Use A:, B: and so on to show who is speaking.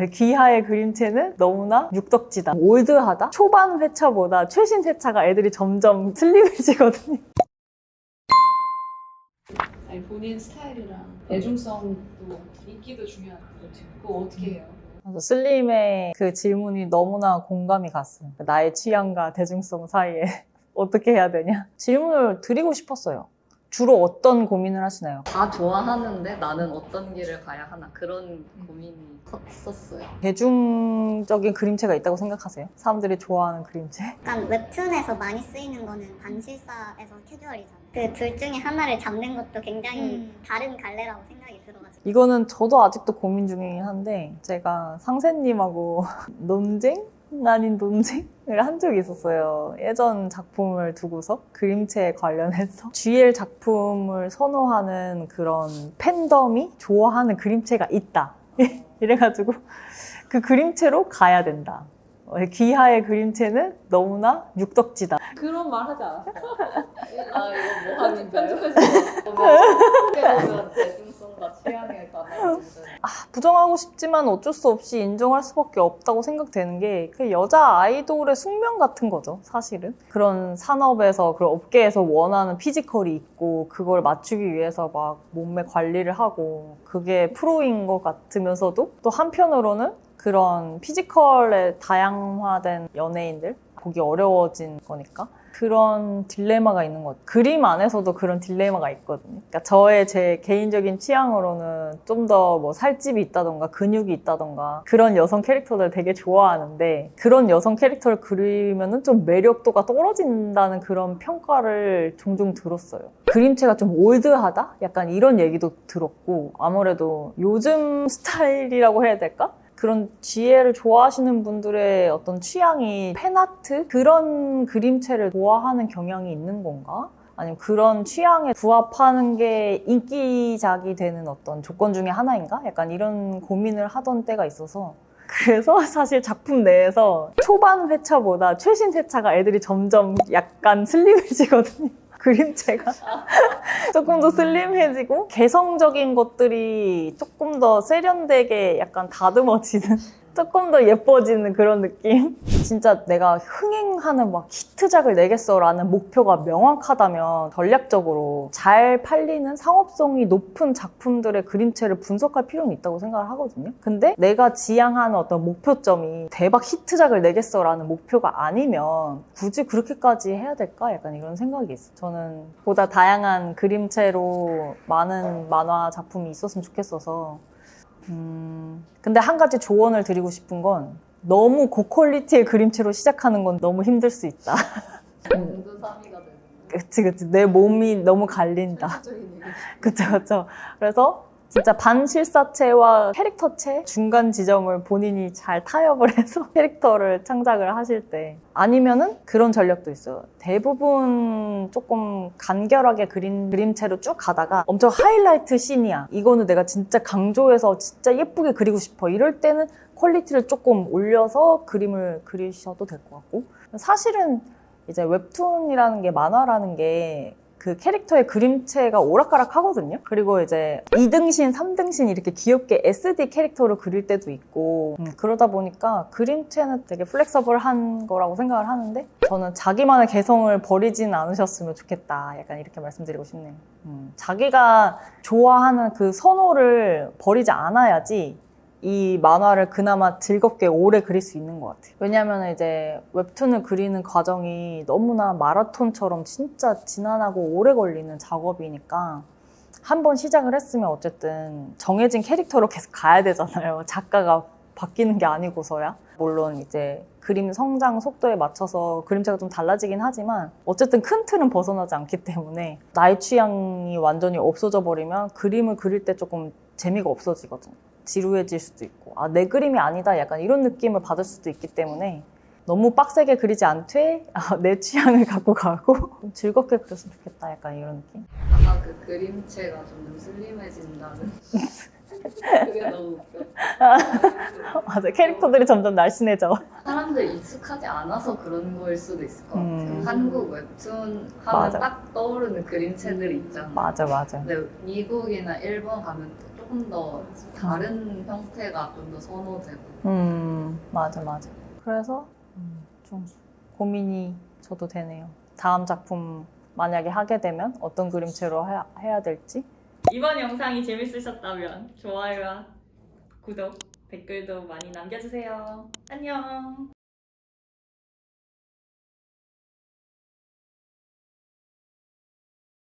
A: 귀하의 그림체는 너무나 육덕지다. 올드하다? 초반 회차보다 최신 회차가 애들이 점점 슬림해지거든요.
B: 아니, 본인 스타일이랑 대중성도 인기도 중요한 거지. 그거 어떻게 해요?
A: 그래서 슬림의 그 질문이 너무나 공감이 갔어요. 나의 취향과 대중성 사이에 어떻게 해야 되냐? 질문을 드리고 싶었어요. 주로 어떤 고민을 하시나요?
C: 다 좋아하는데 나는 어떤 길을 가야 하나 그런 고민이 컸었어요.
A: 대중적인 그림체가 있다고 생각하세요? 사람들이 좋아하는 그림체?
D: 약간 웹툰에서 많이 쓰이는 거는 반실사에서 캐주얼이잖아요. 그 둘 중에 하나를 잡는 것도 굉장히 다른 갈래라고 생각이 들어가지고.
A: 이거는 저도 아직도 고민 중이긴 한데 제가 상세님하고 논쟁? 아닌 논쟁을 한 적이 있었어요. 예전 작품을 두고서 그림체에 관련해서 GL 작품을 선호하는 그런 팬덤이 좋아하는 그림체가 있다. 이래가지고 그 그림체로 가야 된다. 귀하의 그림체는 너무나 육덕지다.
B: 그런 말 하지 않았어?
C: 아 이거 뭐 하는 거예요? 보면 대중성과 취향에 관한 부분.
A: 부정하고 싶지만 어쩔 수 없이 인정할 수밖에 없다고 생각되는 게 그 여자 아이돌의 숙명 같은 거죠, 사실은. 그런 산업에서, 그런 업계에서 원하는 피지컬이 있고 그걸 맞추기 위해서 막 몸매 관리를 하고 그게 프로인 것 같으면서도 또 한편으로는 그런 피지컬에 다양화된 연예인들 보기 어려워진 거니까 그런 딜레마가 있는 것 같아요. 그림 안에서도 그런 딜레마가 있거든요. 그러니까 제 개인적인 취향으로는 좀 더 뭐 살집이 있다던가 근육이 있다던가 그런 여성 캐릭터들 되게 좋아하는데 그런 여성 캐릭터를 그리면은 좀 매력도가 떨어진다는 그런 평가를 종종 들었어요. 그림체가 좀 올드하다? 약간 이런 얘기도 들었고 아무래도 요즘 스타일이라고 해야 될까? 그런 GL을 좋아하시는 분들의 어떤 취향이 팬아트? 그런 그림체를 좋아하는 경향이 있는 건가? 아니면 그런 취향에 부합하는 게 인기작이 되는 어떤 조건 중에 하나인가? 약간 이런 고민을 하던 때가 있어서 그래서 사실 작품 내에서 초반 회차보다 최신 회차가 애들이 점점 약간 슬림해지거든요. 그림체가 조금 더 슬림해지고 개성적인 것들이 조금 더 세련되게 약간 다듬어지는 조금 더 예뻐지는 그런 느낌? 진짜 내가 흥행하는 막 히트작을 내겠어라는 목표가 명확하다면 전략적으로 잘 팔리는 상업성이 높은 작품들의 그림체를 분석할 필요는 있다고 생각을 하거든요. 근데 내가 지향하는 어떤 목표점이 대박 히트작을 내겠어라는 목표가 아니면 굳이 그렇게까지 해야 될까? 약간 이런 생각이 있어요. 저는 보다 다양한 그림체로 많은 만화 작품이 있었으면 좋겠어서 근데 한 가지 조언을 드리고 싶은 건 너무 고퀄리티의 그림체로 시작하는 건 너무 힘들 수 있다.
C: 공두사미가 되는
A: 그치. 내 몸이 너무 갈린다.
B: 적인 얘기.
A: 그쵸. 그래서 진짜 반실사체와 캐릭터체 중간 지점을 본인이 잘 타협을 해서 캐릭터를 창작을 하실 때 아니면은 그런 전략도 있어요. 대부분 조금 간결하게 그린 그림체로 쭉 가다가 엄청 하이라이트 씬이야. 이거는 내가 진짜 강조해서 진짜 예쁘게 그리고 싶어. 이럴 때는 퀄리티를 조금 올려서 그림을 그리셔도 될 것 같고 사실은 이제 웹툰이라는 게 만화라는 게 그 캐릭터의 그림체가 오락가락 하거든요. 그리고 이제 2등신, 3등신 이렇게 귀엽게 SD 캐릭터를 그릴 때도 있고 그러다 보니까 그림체는 되게 플렉서블한 거라고 생각을 하는데 저는 자기만의 개성을 버리진 않으셨으면 좋겠다. 약간 이렇게 말씀드리고 싶네요. 자기가 좋아하는 그 선호를 버리지 않아야지 이 만화를 그나마 즐겁게 오래 그릴 수 있는 것 같아요. 왜냐면 이제 웹툰을 그리는 과정이 너무나 마라톤처럼 진짜 지난하고 오래 걸리는 작업이니까 한 번 시작을 했으면 어쨌든 정해진 캐릭터로 계속 가야 되잖아요. 작가가 바뀌는 게 아니고서야. 물론 이제 그림 성장 속도에 맞춰서 그림체가 좀 달라지긴 하지만 어쨌든 큰 틀은 벗어나지 않기 때문에 나의 취향이 완전히 없어져 버리면 그림을 그릴 때 조금 재미가 없어지거든요. 지루해질 수도 있고 내 그림이 아니다 약간 이런 느낌을 받을 수도 있기 때문에 너무 빡세게 그리지 않되 내 취향을 갖고 가고 좀 즐겁게 그렸으면 좋겠다 약간 이런 느낌.
C: 아까 그 그림체가 점점 슬림해진다는 그게 너무 웃겨.
A: 맞아, 캐릭터들이 점점 날씬해져.
C: 사람들 익숙하지 않아서 그런 거일 수도 있을 것 같아요. 한국 웹툰 하면
A: 맞아.
C: 딱 떠오르는 그림체들이 있잖아.
A: 맞아.
C: 근데 미국이나 일본 가면 또 조금 더 다른 형태가 좀 더 선호되고.
A: 맞아. 그래서 좀 고민이 저도 되네요. 다음 작품 만약에 하게 되면 어떤 그림체로 해야 될지.
E: 이번 영상이 재밌으셨다면 좋아요와 구독, 댓글도 많이 남겨주세요. 안녕.